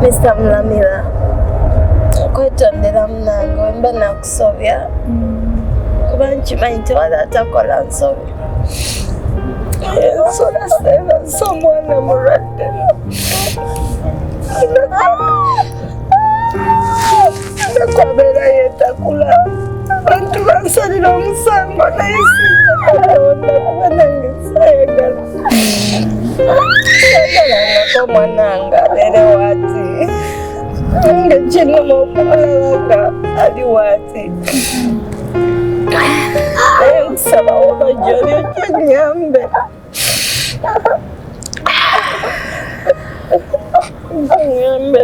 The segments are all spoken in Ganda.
Mr. Mlamila, kwetondera munange wemba nakusobya kuba nkimanyi tewali atakola nsobi. Ensula seba omwana mulwadde nakwabeera yeetakula abantu bansalira omusango naye sindakalonda kuba nange sayagala sayagalangako omwana wange abeere waati nga kinuma okumulabanga ali waati naye nkusaba oba gy'oli ojja nnyambe nnyambe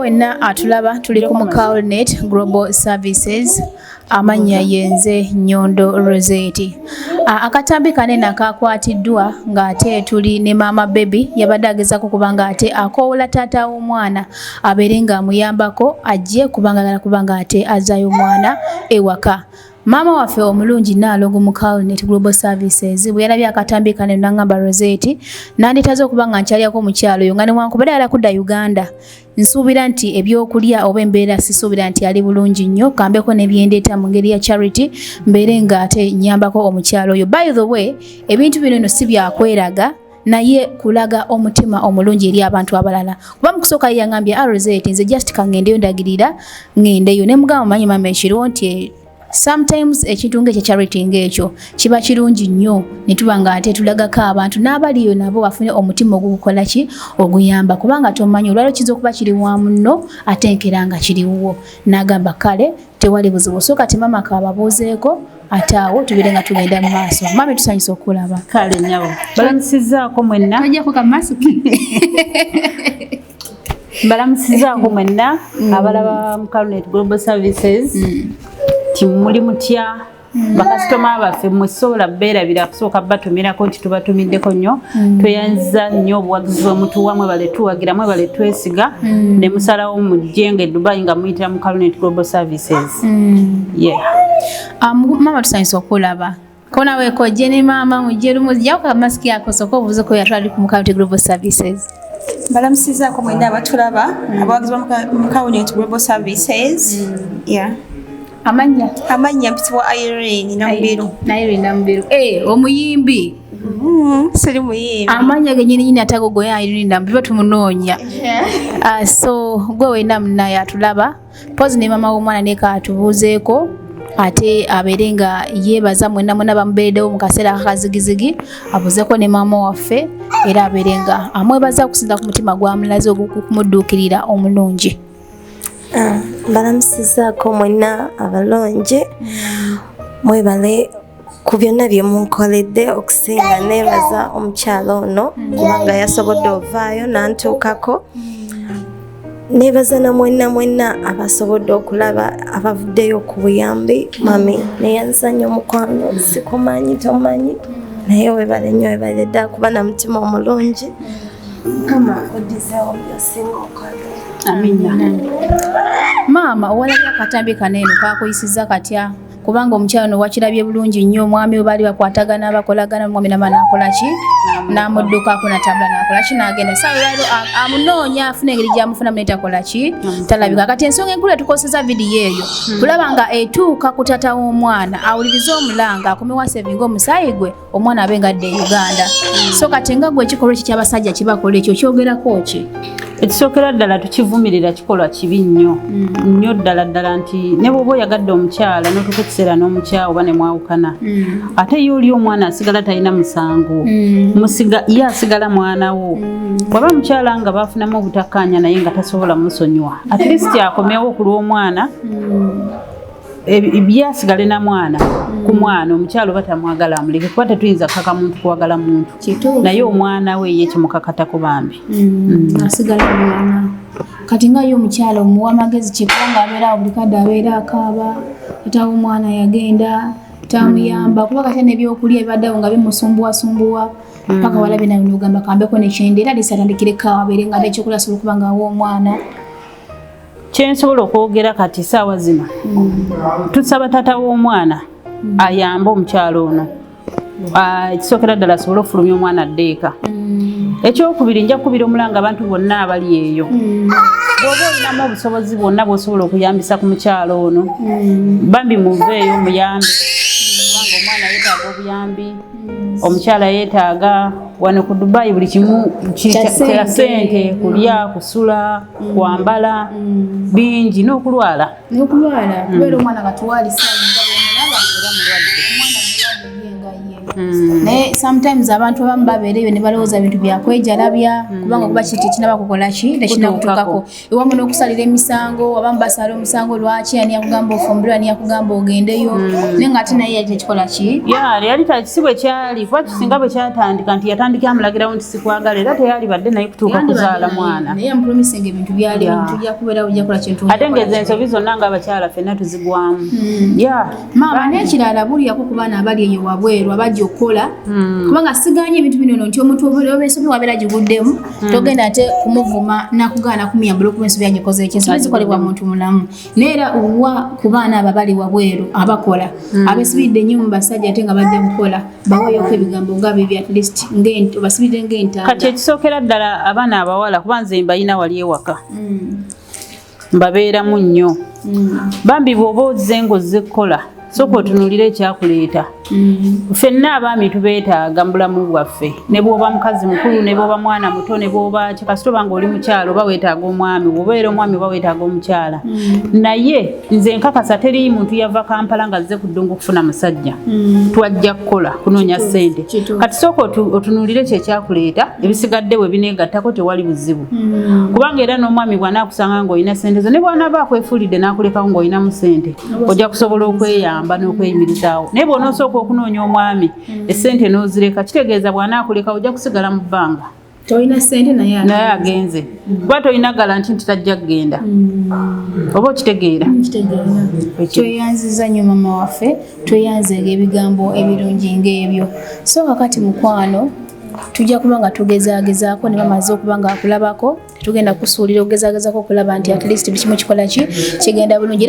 wenna atulaba tuli ku Mukalnet Global Services amanya yenze Nyondo Rozet. Akatambi kanene akakwatiddwa ng'ate tuli ne Maama baby yabadde agezaako kubanga ate akoola taata w'omwana abeere ng'amuyambako ajje kubanga ate azaayo omwana ewaka. Maama waffe omulungi Naalongo Mukalnet Global Services bwe yalabye akatambi kanene n'angamba Rozet nanditaze okuba nga nkyaliyako omukyalo oyo nga newankubadde yali kudda Uganda. Nsuubira nti ebyokulya oba embeera sisuubira nti ali bulungi nnyo kambeko nebyendeeta mu ngeri ya charity mbeere ng'ate nyambako omukyalo oyo. By the way, ebintu bino nno si byakweraga naye kulaga omutima omulungi eri abantu abalala. Kuba mu kusooka yangambye Rozet nze just kangendeyo ndagirira ngendeyo ne mugamba manyi mama ekiriwo nti sometimes ekintu ng'ekyo charity ng'ekyo kiba kirungi nnyo ne tuba nga ate tulagako abantu n'abaliyo nabo bafune omutima ogukukola ki oguyamba kubanga tomanyi olwaliro kiyinza okuba kiri wamu nno ate nkera nga kiriwo. N'agamba kale tewali buzibu so kati mama kababuuzeeko ate awo tubeere nga tugenda mu maaso. Mami tusanyusa okulaba. Kale nyabo balamusizaako mwenna tojjako kamasiki balamusizaako mwenna abalaba Mukalnet Global Services muli mutya bakasitoma baffe musobola beerabira kusooka batumirako nti tubatumiddeko nnyo tweyanza nnyo obuwagizi bw'omutuwa mwe bale tuwagira mwe bale twesiga ne musalawo mujjenge Dubai nga muyitira Mukalnet Global Services. Mama tusanyusa okulaba kona weekojje ne maama mujje lumu jjako masiki yako soko obuuzeko yatwali ku Mukalnet Global Services. Balamusizaako mwenna abatulaba abawagizi ba Mukalnet Global Services. Amanya mpitibwa Irene Nambiru. Omuyimbi. Siri muyimbi. Amanya genyini atagogoya Irene Nambiru tumunonya. So gwe wena munnaye atulaba. Pose ne mama w'omwana neka atubuuzeeko ate abeere nga yeebaza mwenna bamubeereddewo mu kaseera akazigizigi abuzeeko ne maama waffe era abeere nga amwebaza okusinza ku mutima gwamulaze ogukumuddukirira omulungi. Balamusizaako mwenna abalungi mwebale ku byonna bye munkoledde okusinga neebaza omukyalo ono kubanga yasobodde ovaayo nantuukako. Neebaza na mwenna abasobodde okulaba abavuddeyo ku buyambi. Mami neyanzanya omukwano sikumanyi tomanyi naye webale nnyo webale ddala kuba na mutima omulungi. Kama oddizeewo byosinga okwagala. Amina. Maama owalabye akatambi kanene kakuyisiza katya kubanga omukyalo no wakirabye bulungi nnyo omwami we baali bakwatagana bakolagana omwami n'abaana akola ki n'amuddukako natabula n'akola ki n'agenda sawa lwaliro amunoonya afuna engeri gy'amufuna mu netakola ki talabika. Kati ensonga enkulu etukoseza vidiyo eyo tulaba nga etuuka ku taata w'omwana awuliriza omulanga akomewa sevinga omusaayi gwe omwana abe nga adda e Uganda. So kati nga gwe ekikolwa ekyo ky'abasajja kibakola ekyo kyogerako ki? Ekisookera ddala tukivumirira kikolwa kibi nnyo ddala nti ne bw'oba oyagadde omukyala n'otuuka ekiseera n'omukyawe oba ne mwawukana ate ye oli omwana asigala talina musango ye asigala mwana wo. Bw'aba mukyala nga baafunamu obutakkaanya naye nga tasobola musonyiwa at least akomewo ku lw'omwana byasigale na mwana ku mwana omukyalo batamwagala amuleke kuba tetuyinza kaka muntu kuwagala muntu naye omwana we ye kimukakatako bambi asigala mwana. Kati nga yo omukyalo muwa magezi kikonga abeera buli kadde abeera akaaba atawo omwana yagenda tamuyamba kuba kati n'ebyokulya ebaddewo nga bimusumbuwasumbuwa paka walabe nawe n'ogamba kambeko nekyende era lisatandikire kawa abeere nga tekyokulya asobola okuba nga awa omwana. Kyensobola okwogera kati saawa zino tusaba taata w'omwana ayambe omukyalo ono ekisookera ddala asobole okufulumya omwana addeeka. Ekyokubiri nja kukubira omulanga abantu bonna abali eyo bw'oba olinamu obusobozi bwonna bw'osobola okuyambisa ku mukyalo ono bambi muveeyo muyambe kubanga omwana yeetaaga obuyambi omukyala yeetaaga wano ku Dubai buli kimu kya ssente kulya kusula kwambala bingi n'okulwala kubeera omwana katuwali saawa nga bw'omulaba era mulwadde omwana mulwadde ye nga ye naye sometimes abantu abamu babeereyo ne balowooza bintu byakwejalabya kubanga kuba kiti kinabakukola ki tekinakutuukako ewamu n'okusalira emisango abamu basala omusango lwaki ani yakugamba ofumbirwe ani yakugamba ogendeyo naye nga ate naye yali tekikola ki yali si bwe kyali kuba kisinga bwe kyatandika nti yatandika amulagirawo nti sikwagala era teyali badde naye kutuuka kuzaala mwana naye amupromisinga ebintu byali ebintu byakubeera bujakola kintu ate ngeza ensobi zonna ng'abakyala ffenna tuzigwamu maama n'ekirala buliyako ku baana abali eyo wabweru abajja okukola kubanga siganye ebintu bino nti omuntu oba ensobi wabeera giguddemu togenda ate kumuvuma nakugaana kumuyambula okuba ensobi agikoze ekinsobi zikolebwa muntu mulamu naye era owa ku baana abo abali wabweru abakola abesibidde nnyo mu basajja ate nga bajja kukola baweyoko ebigambo nga bibyo at least basibidde ng'entanda kati ekisookera ddala abaana abawala kuba nze mbayina wali ewaka mbabeeramu nnyo bambi bw'oba ozze ng'ozze kukola sooka otunuulire ekyakuleeta ffenna abaami tubeetaaga mu bulamu bwaffe ne bw'oba mukazi mukulu ne bw'oba mwana muto ne bw'oba kasita oba ng'oli mukyala oba weetaaga omwami bw'obeera omwami oba weetaaga omukyala naye nze nkakasa teri muntu yava Kampala nga azze ku ddungu kufuna musajja twajja kukola kunoonya ssente kati sooka otunuulire ekyo ekyakuleeta ebisigadde bwe bineegattako tewali buzibu kubanga era n'omwami bw'anaakusanga ng'olina ssente zo ne bw'anaaba akwefuulidde n'akulekawo ng'olinamu ssente ojja kusobola okweyamba n'okweyimirizaawo naye bw'onoosooka okunoonya omwami essente n'ozireka kitegeeza bw'anaakuleka ojja kusigala mu bbanga tolina ssente naye agenze kuba tolina garanti nti tajja kugenda oba okitegeera tweyanziza nnyo maama waffe tweyanzenga ebigambo ebirungi ng'ebyo so kakati mukwano tujja kuba nga tugezaagezaako ne bamaze okuba nga akulabako tugenda kusuulira okugezaagezaako okulaba nti at least buli kimu kikola ki kigenda bulungi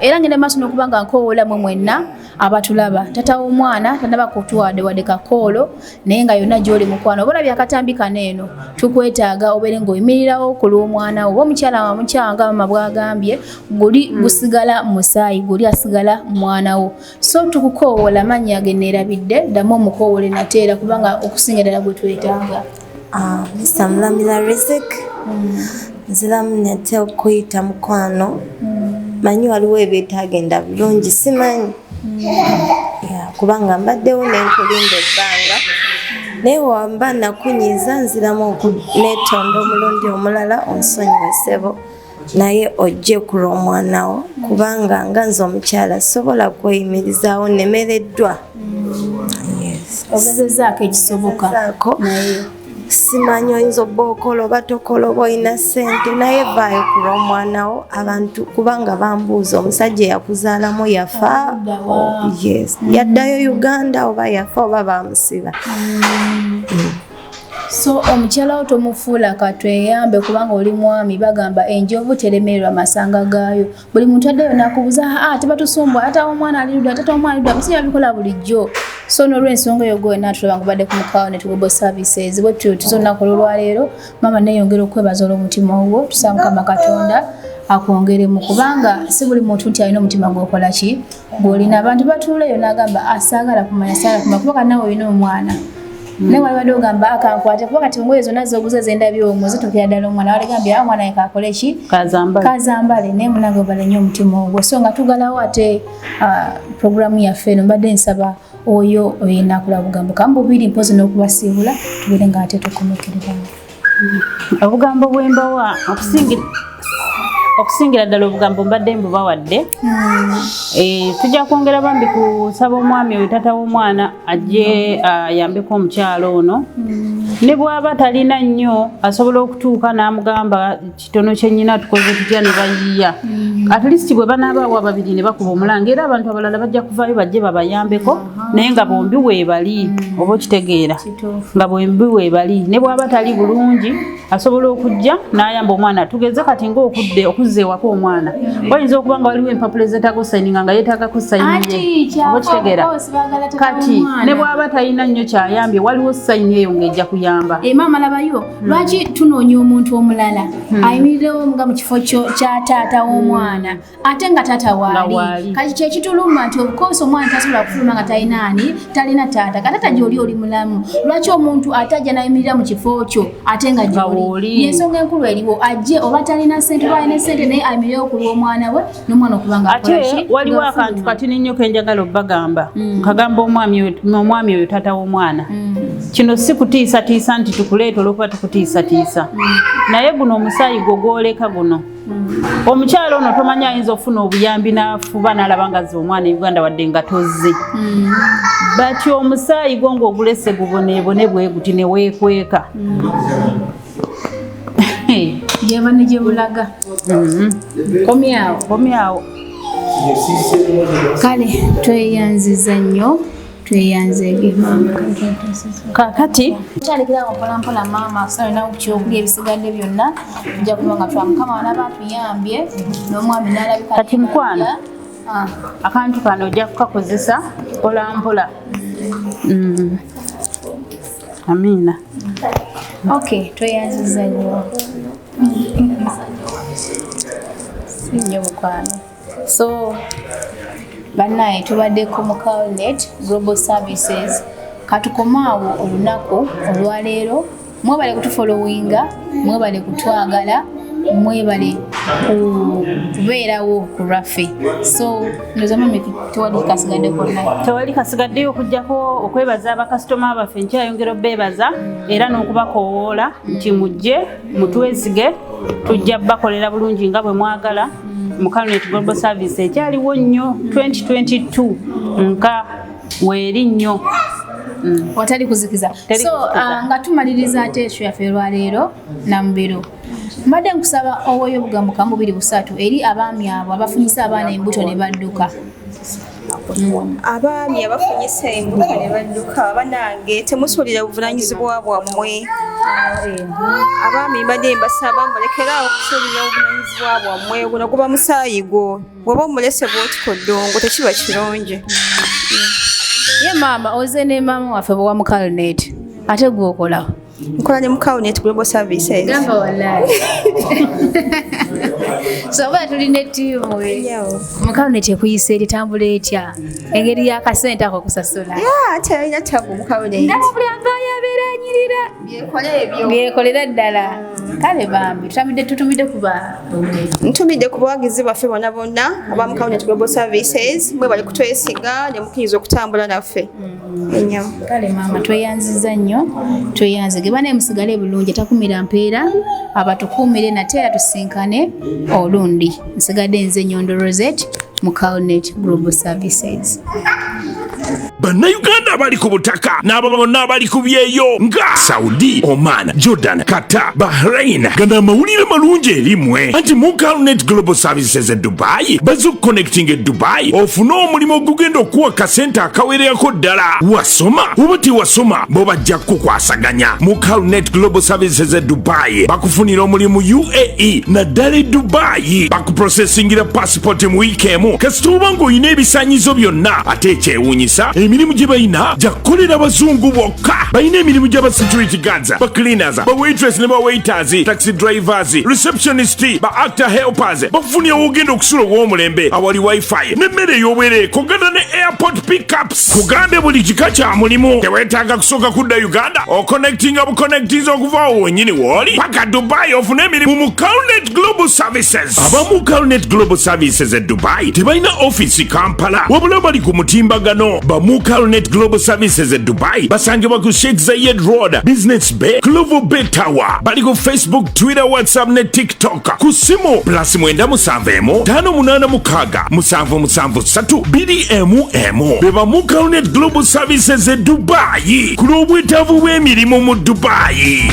era ngenda maaso n'okuba nga nkoowola mwe mwenna abatulaba tata w'omwana tanaba kutuwadde wadde kakoolo naye nga yonna gy'oli mukwano oba olabye akatambi kano eno tukwetaaga obeere ng'oyimirirawo ku lw'omwana oba omukyala wa mukyala nga mama bw'agambye guli gusigala musaayi guli asigala mwana wo so tukukoowola mannya ge neerabidde ddamu omukoowole nateera kubanga okusinga ddala gwe twetaaga Mr. Mulamira Rizek nziramu nate okuyita mukwano manyi waliwo ebyetaagenda bulungi simanyi kubanga mbaddewo nenkulinda ebbanga naye wamba nakunyiza nziramu neetonda omulundi omulala onsonyiwe ssebo naye ojje ku lw'omwana wo kubanga nga nze omukyala sobola kweyimirizaawo nemereddwa ogezezaako ekisoboka naye simanyi oyinza obba okola oba tokola oba olina ssente naye vaayo ku lw'omwana wo abantu kubanga bambuuza omusajja yakuzaalamu yafa yaddayo Uganda oba yafa oba bamusiba so omukyala wo tomufuula katweyambe kubanga oli mwami bagamba enjovu teremererwa masanga gaayo buli muntu addeyo nakubuuza tebatusumbwa tata omwana alidda tata omwana alidda bisiba bikola bulijjo so n'olw'ensonga eyo gwe natulaba nga badde ku Mukalnet Global Services bwe tuzo olunaku olwaleero maama neyongera okwebaza olw'omutima ogwo tusaba Mukama Katonda akwongeremu kubanga si buli muntu nti alina omutima gw'okola ki gw'olina abantu batuuleyo n'agamba asaagala kumanya saagala kumanya kuba nawe olina omwana naye wali badde ogamba akankwate kuba kati ngoye zonna z'oguze zendabye omwo zitukira ddala omwana waligambye omwana ye kakole ki kazambale naye munange obale nnyo omutima ogwo so nga tugalawo ate programu yaffe eno mbadde nsaba oyo oyinaakula bugambo kambu bubiri mpozi n'okubasiibula tubere nga ate tukomekerera obugambo bwembawa okusingira ddala obugambo mbadde mbubawadde tujja kwongera bambi kusaba omwami oyo tata w'omwana ajje ayambeko omukyalo ono ne bw'aba talina nnyo asobola okutuuka n'amugamba kitono kyennyina tukoze tutya ne bayiiya at least bwe banaabaawo ababiri ne bakuba omulanga era abantu abalala bajja kuvaayo bajje babayambeko naye nga bombi weebali oba okitegeera nga bombi weebali ne bw'aba tali bulungi asobola okujja n'ayamba omwana tugeze kati ng'okuzza ewaka omwana wayinza okuba nga waliwo empapula ezeetaaga osayininga nga yeetaagako sayini ye oba okitegeera kati ne bw'aba talina nnyo kyayambye waliwo sayini eyo ng'ejja kuyamba maama labayo lwaki tunoonya omuntu omulala ayimirirewo nga mu kifo kya taata w'omwana ate nga taata waali kati kyekituluma nti obukoosi omwana tasobola kufuluma nga talina taata katata gy'oli oli mulamu lwaki omuntu ate ajja nayimirira mu kifo kyo ate nga gy'oli yensonga enkulu eriwo ajje oba talina ssente oba alina ssente ate naye ayimirire okulwa omwana we n'omwana okuba nga ate waliwo akantu katini nnyo kenjagala obbagamba nkagamba omwami oyo taata w'omwana kino si kutiisatiisa nti tukuleeta olwokuba tukutiisatiisa naye guno omusaayi gwo gwoleka guno omukyalo ono tomanya ayinza okufuna obuyambi n'afuba n'alaba nga zze omwana e Uganda wadde nga tozze batyo omusaayi gwo ng'ogulese guboneebone bwe guti ne weekweka gyeba ne gye bulaga komyawo kale tweyanziza nnyo tweyanzege kakati kyalekerawo mpolampola maama kusalinawo kyokulya ebisigadde byonna nja kuba nga twamukama wanaba atuyambye n'omwami n'alabika kati mukwano akantu kano ojja kukakozesa mpolampola amiina okay tweyanziza nnyo nnyo mukwano so bannaye tubaddeko Mukalnet Global Services katukomaawo olunaku olwaleero mwebale kutufollowinga mwebale kutwagala mwebale kubeerawo ku lwaffe so nozamami tewali kasigadde konna tewali kasigaddeyo okujjako okwebaza abakasitoma baffe nkyayongera obbeebaza era n'okubakoowoola nti mujje mutwesige tujja bakolera bulungi nga bwe mwagala Mukalnet Global Service ekyaliwo nnyo 2022 nka weeri nnyo watali kuzikiza so nga tumaliriza ate ekyo yaffe lwaleero nambiro mbadde nkusaba oweeyo obugambo kamu 2-3 eri abaami abo abafunyisa abaana embuto ne badduka abaami abafunyisa embuto ne badduka banange temusuulira buvunaanyizibwa bwammwe abaami mbadde mbasaba mulekeraawo okusuulira obuvunaanyizibwa bwammwe guno guba musaayi gwo bw'oba omulese bw'otikoddongo tekiba kirungi ye maama oze ne maama waffe bwa Mukalnet ate gwokola nkola ne Mukalnet Global Services gamba wallahi so ba tulina ttiimu Mukalnet ekuyisa eritambula etya engeri y'akasente ako kusasula ate alina tabu Mukalnet ndabulanga yabeera anyirira byekolera ddala kale bambi tutumidde ntumidde ku bawagizi baffe bonna bonna aba Mukalnet Global Services mwe bali kutwesiga ne mukkiriza okutambula naffe ennyo kale maama tweyanziza nnyo tweyanzige bane musigale bulungi takumira mpeera abatukuumire nate era tusinkane olundi nsigadde nze Nyondo Rozet Mukalnet Global Services Bannayuganda abali ku butaka n'abo bonna abali ku byeyo nga Saudi, Oman, Jordan, Qatar, Bahrain gana amawulire malungi erimwe anti Mukalnet Global Services e Dubai bazuconnecting e Dubai ofuna omulimu ogugenda okuwa kasente akawererako ddala wasoma oba tewasoma bo bajja kukwasaganya Mukalnet Global Services e Dubai bakufunira omulimu UAE naddala e Dubai bakuprocessingira passport mu wiiki emu kasita oba ng'olina ebisaanyizo byonna ate ekyewuunyisa emirimu gye balina gyakukolera abazungu bokka balina emirimu gy'aba security guards ba cleaners ba waitress ne ba waiters taxi drivers receptionist ba actor helpers bafunira ogenda okusula ow'omulembe awali wifi n'emmere ey'obwere kogana ne airport pickups kugambe buli kika kya mulimu teweetaaga kusooka kudda Uganda oconnectinga buconnectinza okuva awo wennyini w'oli paka Dubai ofune emirimu mu Mukalnet Global Services aba Mukalnet Global Services e Dubai tebalina office Kampala wabula bali ku mutimbagano ba Mukalnet Global Services e Dubai basangibwa ku Sheikh Zayed Road Business Bay Clover Bay Tower bali ku Facebook Twitter WhatsApp ne TikTok ku simu +97 586 beba Mukalnet Global Services e Dubai ku lw'obwetaavu bw'emirimu mu Dubai.